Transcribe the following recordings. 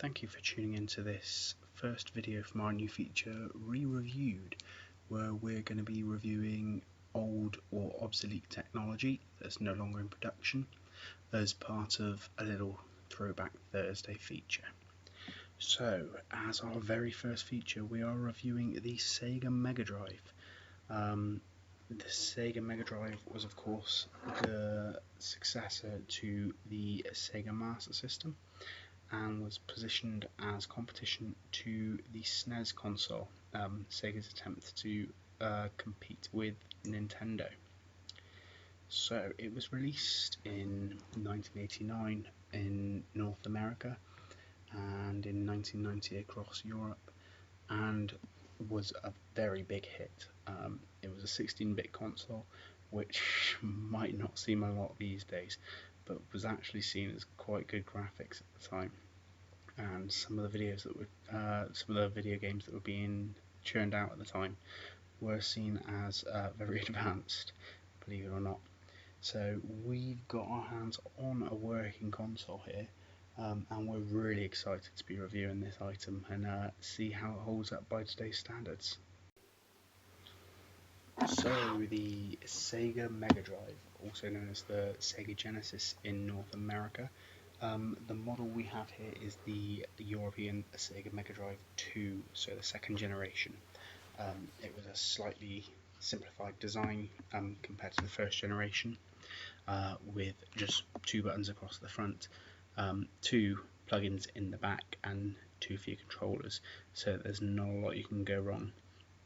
Thank you for tuning into this first video from our new feature, ReReviewd, where we're going to be reviewing old or obsolete technology that's no longer in production as part of a little Throwback Thursday feature. So, as our very first feature, we are reviewing the Sega MegaDrive. The Sega MegaDrive was, of course, the successor to the Sega Master System, and was positioned as competition to the SNES console, Sega's attempt to compete with Nintendo. So it was released in 1989 in North America and in 1990 across Europe, and was a very big hit. It was a 16-bit console, which might not seem a lot these days, but was actually seen as quite good graphics at the time. And some of the videos that were, some of the video games that were being churned out at the time were seen as very advanced, believe it or not. So we've got our hands on a working console here, and we're really excited to be reviewing this item and see how it holds up by today's standards. So the Sega MegaDrive, also known as the Sega Genesis in North America, the model we have here is the European Sega MegaDrive 2, so the second generation. It was a slightly simplified design compared to the first generation, with just two buttons across the front, two plugins in the back, and two for your controllers, so there's not a lot you can go wrong.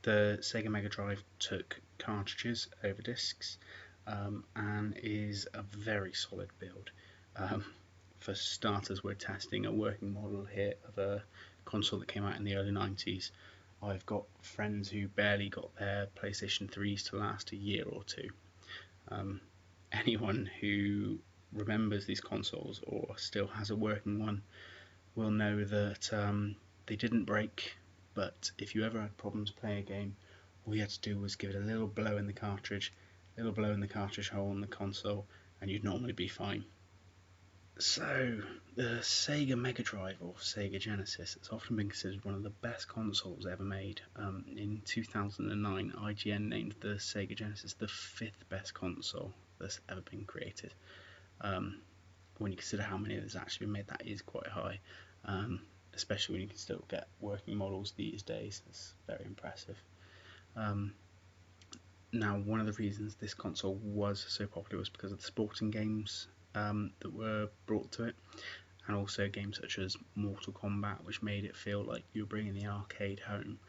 The Sega MegaDrive took cartridges over discs, and is a very solid build. For starters, we're testing a working model here of a console that came out in the early 90s. I've got friends who barely got their PlayStation 3s to last a year or two. Anyone who remembers these consoles or still has a working one will know that they didn't break, but if you ever had problems playing a game, all you had to do was give it a little blow in the cartridge, hole in the console, and you'd normally be fine. So, the Sega MegaDrive, or Sega Genesis, has often been considered one of the best consoles ever made. In 2009, IGN named the Sega Genesis the 5th best console that's ever been created. When you consider how many there's actually been made, that is quite high, especially when you can still get working models these days. It's very impressive. Now, one of the reasons this console was so popular was because of the sporting games that were brought to it, and also games such as Mortal Kombat, which made it feel like you were bringing the arcade home.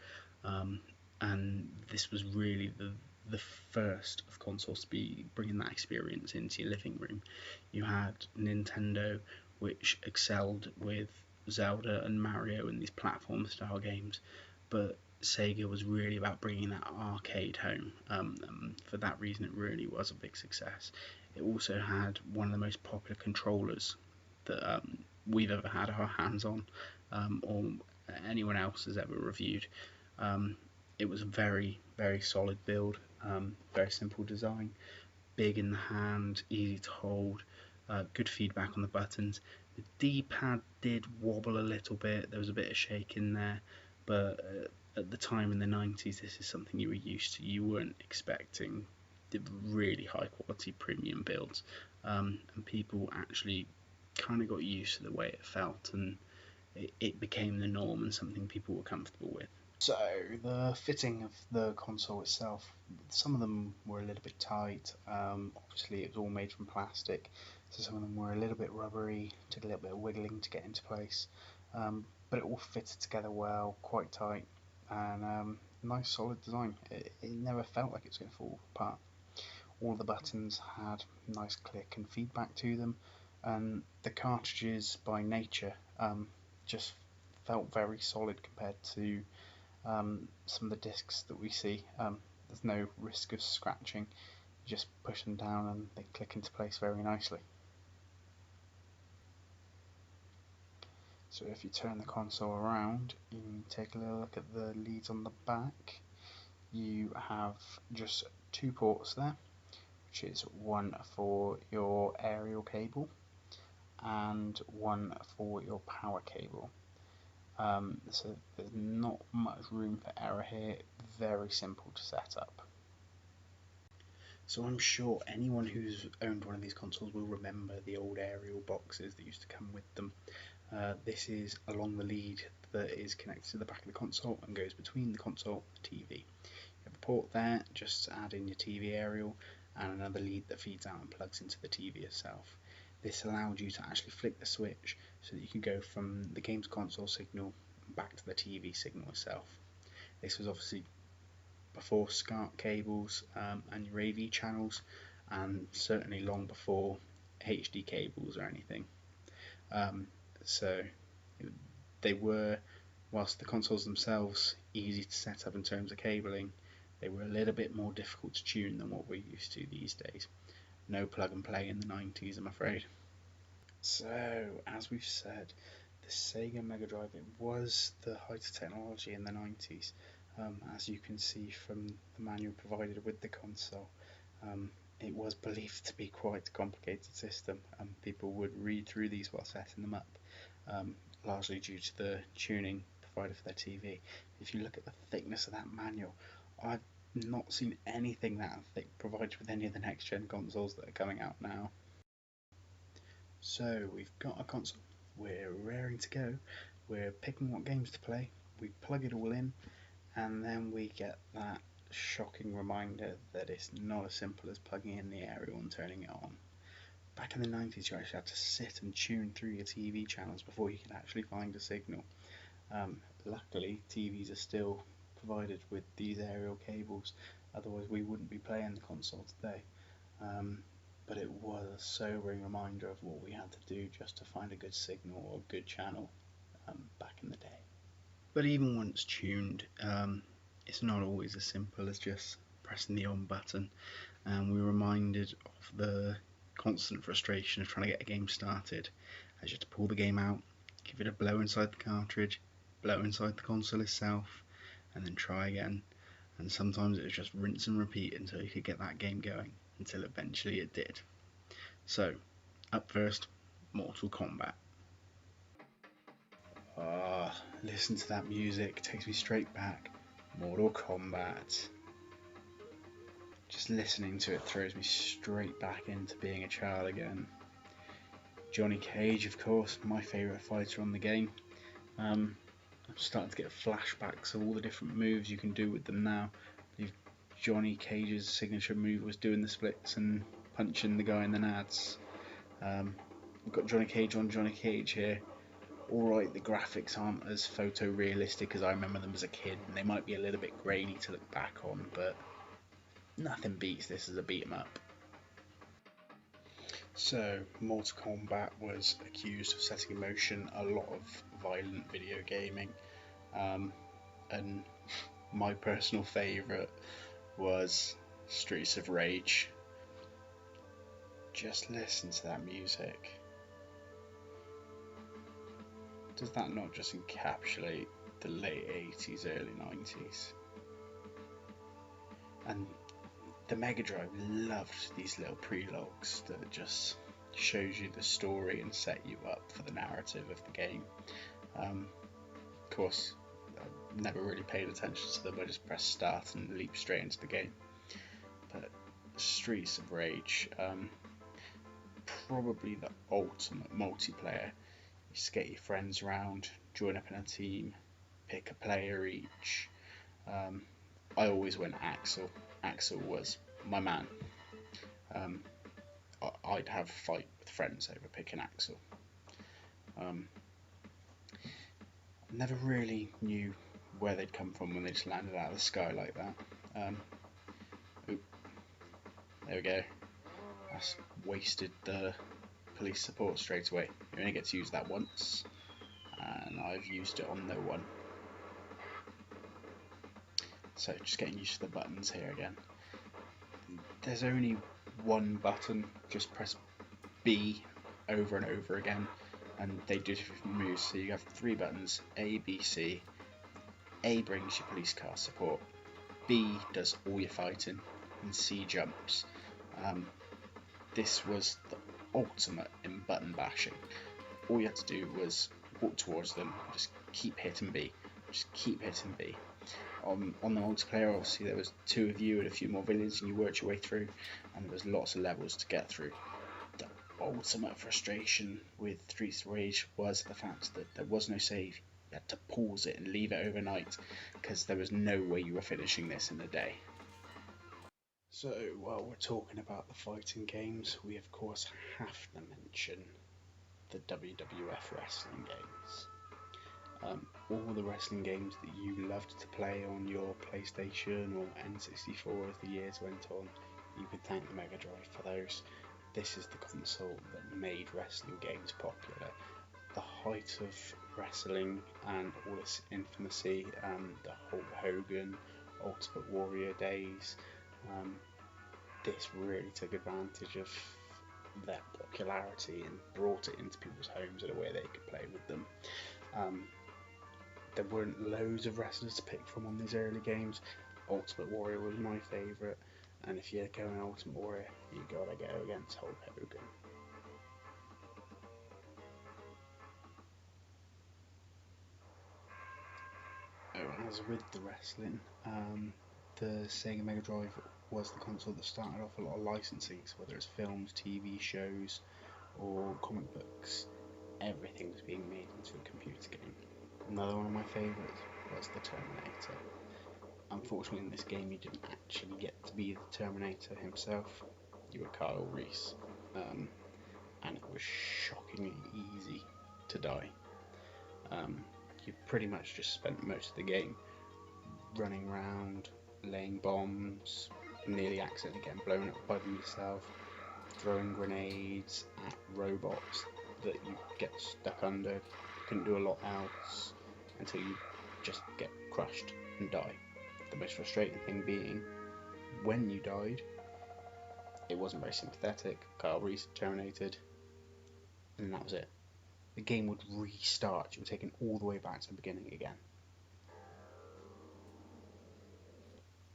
And this was really the first of consoles to be bringing that experience into your living room. You had Nintendo, which excelled with Zelda and Mario and these platform style games, but Sega was really about bringing that arcade home. For that reason, it really was a big success. It also had one of the most popular controllers that we've ever had our hands on, or anyone else has ever reviewed. It was a very, very solid build, very simple design, big in the hand, easy to hold, good feedback on the buttons. The D-pad did wobble a little bit, there was a bit of shake in there, but at the time in the 90s, this is something you were used to. You weren't expecting the really high quality premium builds, and people actually kind of got used to the way it felt, and it became the norm and something people were comfortable with. So the fitting of the console itself, some of them were a little bit tight. Obviously it was all made from plastic, so some of them were a little bit rubbery, took a little bit of wiggling to get into place, but it all fitted together well, quite tight, and nice solid design. It never felt like it was going to fall apart. All the buttons had nice click and feedback to them, and the cartridges by nature just felt very solid compared to some of the discs that we see. There's no risk of scratching, you just push them down and they click into place very nicely. So if you turn the console around, you can take a little look at the leads on the back. You have just two ports there, which is one for your aerial cable and one for your power cable. So there's not much room for error here, very simple to set up. So I'm sure anyone who's owned one of these consoles will remember the old aerial boxes that used to come with them. This is along the lead that is connected to the back of the console and goes between the console and the TV. You have a port there, just add in your TV aerial, and another lead that feeds out and plugs into the TV itself. This allowed you to actually flick the switch so that you could go from the game's console signal back to the TV signal itself. This was obviously before SCART cables and your AV channels, and certainly long before HD cables or anything. So they were, whilst the consoles themselves easy to set up in terms of cabling, they were a little bit more difficult to tune than what we're used to these days. No plug and play in the 90s, I'm afraid. So, as we've said, the Sega MegaDrive, it was the height of technology in the 90s. As you can see from the manual provided with the console, it was believed to be quite a complicated system, and people would read through these while setting them up, largely due to the tuning provided for their TV. If you look at the thickness of that manual, I've not seen anything that thick provided with any of the next gen consoles that are coming out now. So we've got a console, we're raring to go, we're picking what games to play, we plug it all in, and then we get that shocking reminder that it's not as simple as plugging in the aerial and turning it on. Back in the 90s, you actually had to sit and tune through your TV channels before you could actually find a signal. Luckily, TVs are still provided with these aerial cables, otherwise we wouldn't be playing the console today. But it was a sobering reminder of what we had to do just to find a good signal or a good channel back in the day. But even once tuned, it's not always as simple as just pressing the on button, and we're reminded of the constant frustration of trying to get a game started, as you have to pull the game out, give it a blow inside the cartridge, blow inside the console itself, and then try again, and sometimes it was just rinse and repeat until you could get that game going, until eventually it did. So, up first, Mortal Kombat. Listen to that music, takes me straight back. Mortal Kombat. Just listening to it throws me straight back into being a child again. Johnny Cage, of course, my favourite fighter on the game. I'm starting to get flashbacks of all the different moves you can do with them now. Johnny Cage's signature move was doing the splits and punching the guy in the nads. We've got Johnny Cage on Johnny Cage here. Alright, the graphics aren't as photorealistic as I remember them as a kid, and they might be a little bit grainy to look back on, but nothing beats this as a beat 'em up. So, Mortal Kombat was accused of setting in motion a lot of violent video gaming, and my personal favourite was Streets of Rage. Just listen to that music. Does that not just encapsulate the late 80s, early 90s? And the Mega Drive loved these little prelogs that just shows you the story and set you up for the narrative of the game. Of course, I never really paid attention to them, I just pressed start and leaped straight into the game. But Streets of Rage, probably the ultimate multiplayer. You just get your friends around, join up in a team, pick a player each. I always went Axel. Axel was my man. I'd have a fight with friends over picking Axel. Never really knew where they'd come from when they just landed out of the sky like that. There we go. That's wasted the police support straight away. You only get to use that once, and I've used it on no one. So just getting used to the buttons here again. There's only one button, just press B over and over again, and they do different moves. So you have 3 buttons, A, B, C. A brings your police car support, B does all your fighting, and C jumps. This was the ultimate in button bashing. All you had to do was walk towards them, just keep hitting B, just keep hitting B. On the multiplayer, obviously there was 2 of you and a few more villains, and you worked your way through, and there was lots of levels to get through. The ultimate frustration with Streets of Rage was the fact that there was no save. You had to pause it and leave it overnight, because there was no way you were finishing this in a day. So while we're talking about the fighting games, we of course have to mention the WWF wrestling games. All the wrestling games that you loved to play on your PlayStation or N64 as the years went on, you could thank the Mega Drive for those. This is the console that made wrestling games popular. The height of wrestling and all its infamousy, the Hulk Hogan, Ultimate Warrior days, this really took advantage of their popularity and brought it into people's homes in a way they could play with them. There weren't loads of wrestlers to pick from on these early games. Ultimate Warrior was my favourite, and if you're going Ultimate Warrior, you gotta go against Hulk Hogan. Oh, as with the wrestling, the Sega MegaDrive was the console that started off a lot of licensing, so whether it's films, TV shows, or comic books, everything was being made into a computer game. Another one of my favourites was the Terminator. Unfortunately, in this game, you didn't actually get to be the Terminator himself. You were Kyle Reese, and it was shockingly easy to die. You pretty much just spent most of the game running around, laying bombs, nearly accidentally getting blown up by them yourself, throwing grenades at robots that you get stuck under. Couldn't do a lot else until you just get crushed and die. The most frustrating thing being, when you died, it wasn't very sympathetic. Kyle Reese terminated, and that was it. The game would restart. You were taken all the way back to the beginning again.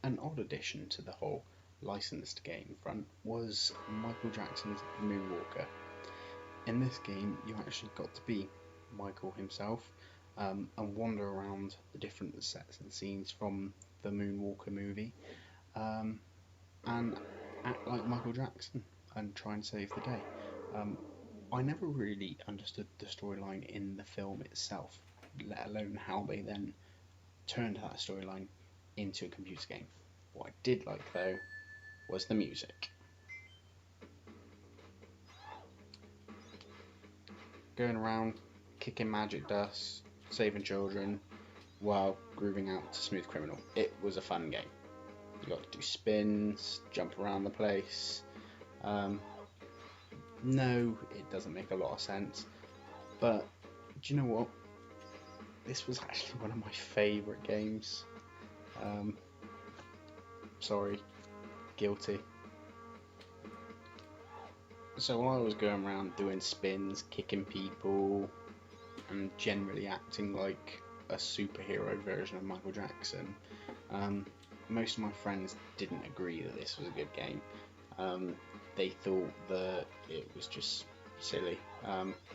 An odd addition to the whole licensed game front was Michael Jackson's Moonwalker. In this game, you actually got to be Michael himself, and wander around the different sets and scenes from the Moonwalker movie, and act like Michael Jackson and try and save the day. I never really understood the storyline in the film itself, let alone how they then turned that storyline into a computer game. What I did like though was the music. Going around, kicking magic dust, saving children, while grooving out to Smooth Criminal. It was a fun game. You got to do spins, jump around the place. No, it doesn't make a lot of sense, but do you know what? This was actually one of my favourite games. Sorry, guilty. So while I was going around doing spins, kicking people, and generally acting like a superhero version of Michael Jackson, most of my friends didn't agree that this was a good game. They thought that it was just silly.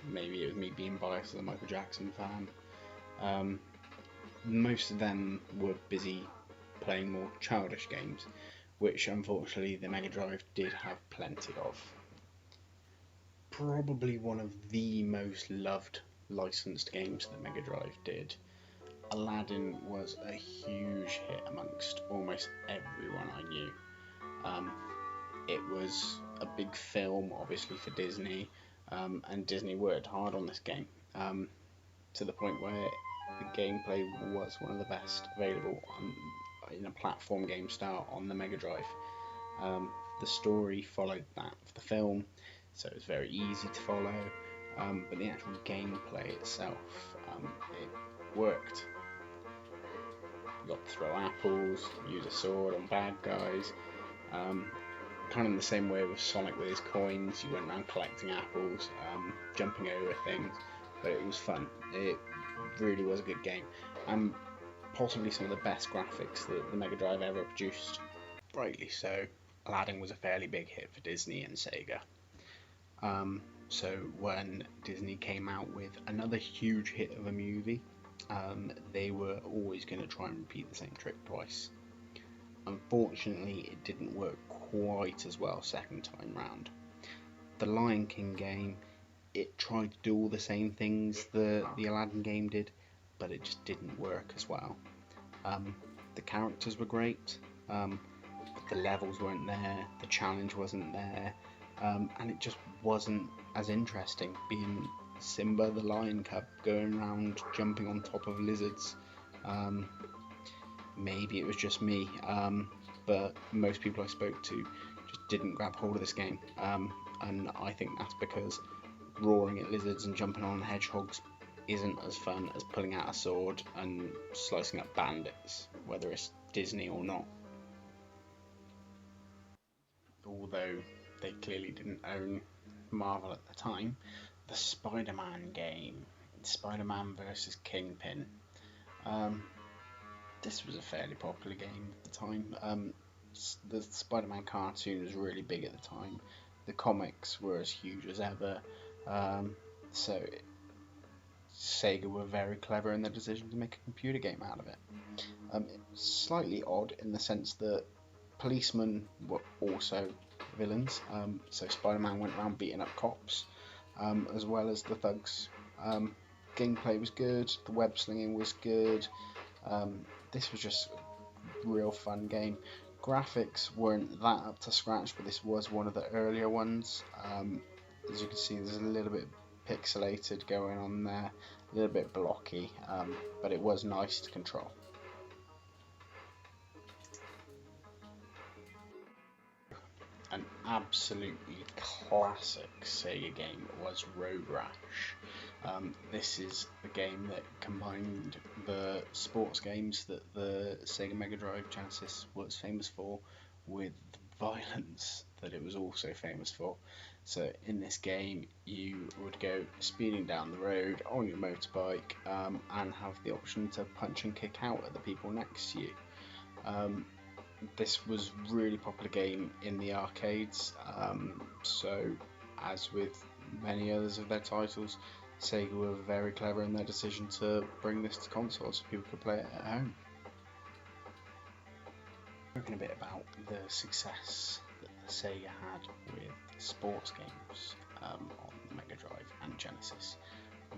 Maybe it was me being biased as a Michael Jackson fan. Most of them were busy playing more childish games, which unfortunately the Mega Drive did have plenty of. Probably one of the most loved licensed games that Mega Drive did. Aladdin was a huge hit amongst almost everyone I knew. It was a big film, obviously, for Disney, and Disney worked hard on this game, to the point where the gameplay was one of the best available in a platform game style on the Mega Drive. The story followed that of the film, so it was very easy to follow, but the actual gameplay itself, it worked. You got to throw apples, use a sword on bad guys, kind of in the same way with Sonic with his coins. You went around collecting apples, jumping over things, but it was fun. It really was a good game, and possibly some of the best graphics that the Mega Drive ever produced. Rightly so, Aladdin was a fairly big hit for Disney and Sega. So when Disney came out with another huge hit of a movie, they were always going to try and repeat the same trick twice. Unfortunately, it didn't work quite as well second time round. The Lion King game, it tried to do all the same things the Aladdin game did, but it just didn't work as well. The characters were great, but the levels weren't there, the challenge wasn't there, and it just wasn't as interesting being Simba the lion cub going around jumping on top of lizards. Maybe it was just me, but most people I spoke to just didn't grab hold of this game, and I think that's because roaring at lizards and jumping on hedgehogs isn't as fun as pulling out a sword and slicing up bandits, whether it's Disney or not. Although they clearly didn't own Marvel at the time, the SpiderMan game, SpiderMan vs Kingpin. This was a fairly popular game at the time. The Spider-Man cartoon was really big at the time. The comics were as huge as ever. So Sega were very clever in their decision to make a computer game out of it. It's slightly odd in the sense that policemen were also villains. So Spider-Man went around beating up cops, as well as the thugs. Gameplay was good. The web slinging was good. This was just a real fun game. Graphics weren't that up to scratch, but this was one of the earlier ones. As you can see, there's a little bit pixelated going on there, a little bit blocky, but it was nice to control. An absolutely classic Sega game was Road Rash. This is a game that combined the sports games that the Sega MegaDrive Genesis was famous for with the violence that it was also famous for. So in this game you would go speeding down the road on your motorbike and have the option to punch and kick out at the people next to you. This was a really popular game in the arcades, so as with many others of their titles, Sega were very clever in their decision to bring this to consoles so people could play it at home. Talking a bit about the success that Sega had with sports games on Mega Drive and Genesis.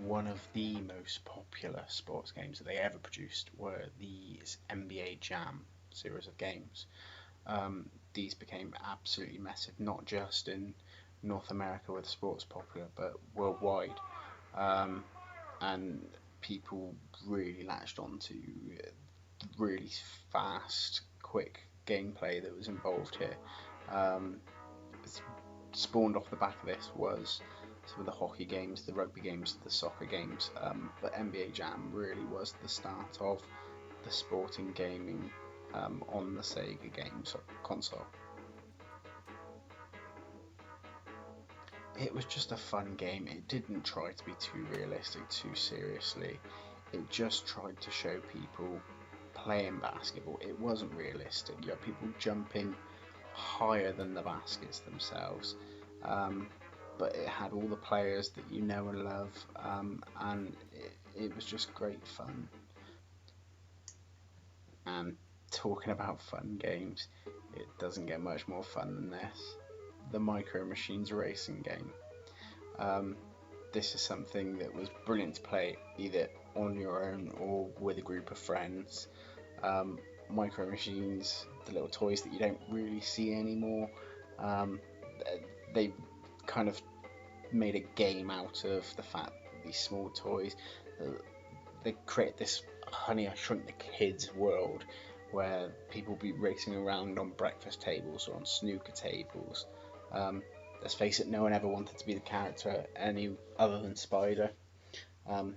One of the most popular sports games that they ever produced were these NBA Jam series of games. These became absolutely massive, not just in North America where the sport's popular, but worldwide. And people really latched onto really fast, quick gameplay that was involved here. Spawned off the back of this was some of the hockey games, the rugby games, the soccer games, but NBA Jam really was the start of the sporting gaming on the Sega games console. It was just a fun game. It didn't try to be too realistic, too seriously. It just tried to show people playing basketball. It wasn't realistic. You had people jumping higher than the baskets themselves, but it had all the players that you know and love, and it was just great fun. And talking about fun games, it doesn't get much more fun than this. The Micro Machines racing game. This is something that was brilliant to play either on your own or with a group of friends. Micro Machines, the little toys that you don't really see anymore, they kind of made a game out of the fact that these small toys, they create this Honey, I Shrunk the Kids world where people be racing around on breakfast tables or on snooker tables. Let's face it, no one ever wanted to be the character any other than Spider.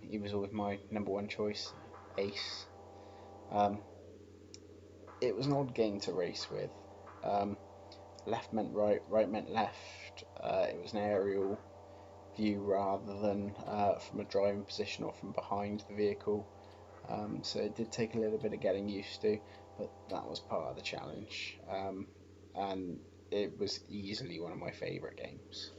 He was always my number one choice, Ace. It was an odd game to race with. Left meant right, right meant left. It was an aerial view rather than from a driving position or from behind the vehicle. So it did take a little bit of getting used to, but that was part of the challenge. And it was easily one of my favourite games.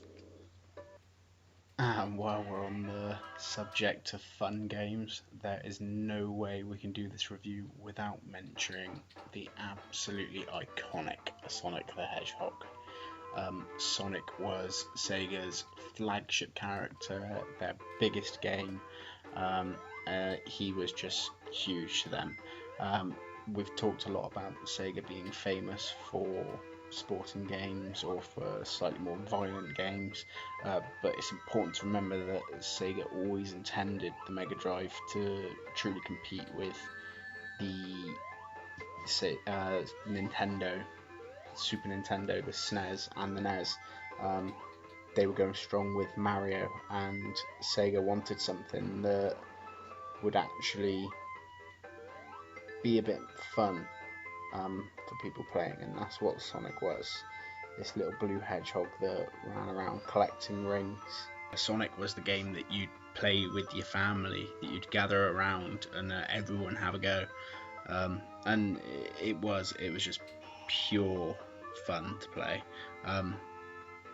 And while we're on the subject of fun games, there is no way we can do this review without mentioning the absolutely iconic Sonic the Hedgehog. Sonic was Sega's flagship character, their biggest game. He was just huge to them. We've talked a lot about Sega being famous for sporting games or for slightly more violent games, but it's important to remember that Sega always intended the Mega Drive to truly compete with the Nintendo, Super Nintendo, the SNES and the NES. They were going strong with Mario, and Sega wanted something that would actually be a bit fun for people playing, and that's what Sonic was. This little blue hedgehog that ran around collecting rings. Sonic was the game that you'd play with your family, that you'd gather around and everyone have a go. And it was just pure fun to play.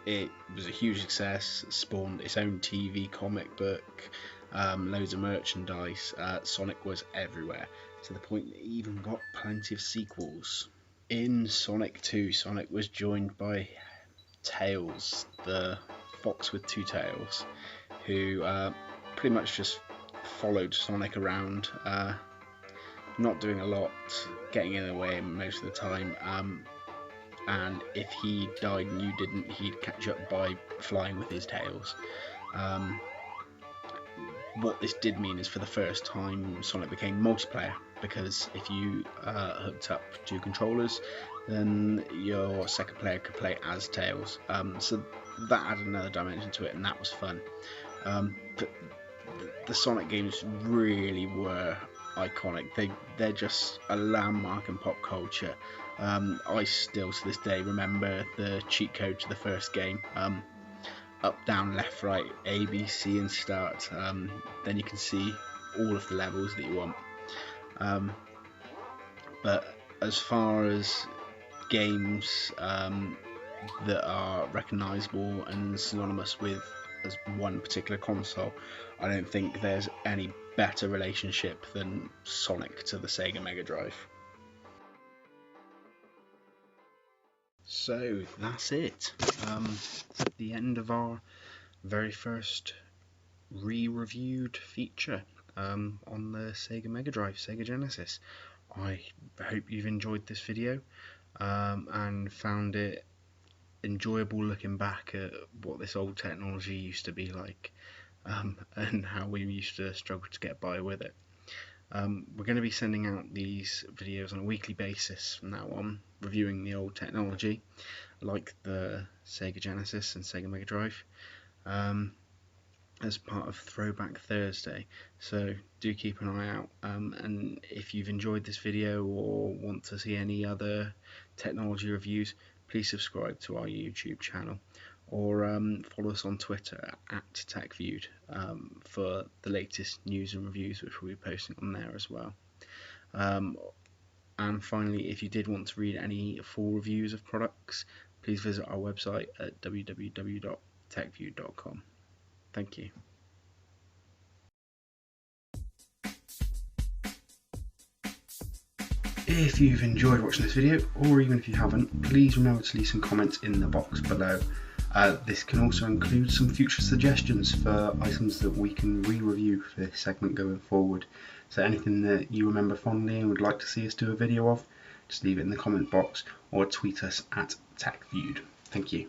It was a huge success, spawned its own TV, comic book, loads of merchandise. Sonic was everywhere, to the point that it even got plenty of sequels. In Sonic 2, Sonic was joined by Tails, the fox with two tails, who pretty much just followed Sonic around, not doing a lot, getting in the way most of the time, and if he died and you didn't, he'd catch up by flying with his tails. What this did mean is, for the first time, Sonic became multiplayer, because if you hooked up two controllers, then your second player could play as Tails. So that added another dimension to it, and that was fun. But the Sonic games really were iconic. They're just a landmark in pop culture. I still, to this day, remember the cheat code to the first game. Up, down, left, right, A, B, C, and start. Then you can see all of the levels that you want. But as far as games that are recognisable and synonymous with as one particular console, I don't think there's any better relationship than Sonic to the Sega MegaDrive. So that's it. It's the end of our very first re-reviewed feature on the Sega MegaDrive, Sega Genesis. I hope you've enjoyed this video and found it enjoyable looking back at what this old technology used to be like, and how we used to struggle to get by with it. We're going to be sending out these videos on a weekly basis from now on, reviewing the old technology like the Sega Genesis and Sega MegaDrive, as part of Throwback Thursday. So do keep an eye out, and if you've enjoyed this video or want to see any other technology reviews, please subscribe to our YouTube channel, or follow us on Twitter at TechViewd for the latest news and reviews, which we'll be posting on there as well. And finally, if you did want to read any full reviews of products, please visit our website at www.techviewd.com. Thank you. If you've enjoyed watching this video, or even if you haven't, please remember to leave some comments in the box below. This can also include some future suggestions for items that we can re-review for this segment going forward. So anything that you remember fondly and would like to see us do a video of, just leave it in the comment box or tweet us at TechViewd. Thank you.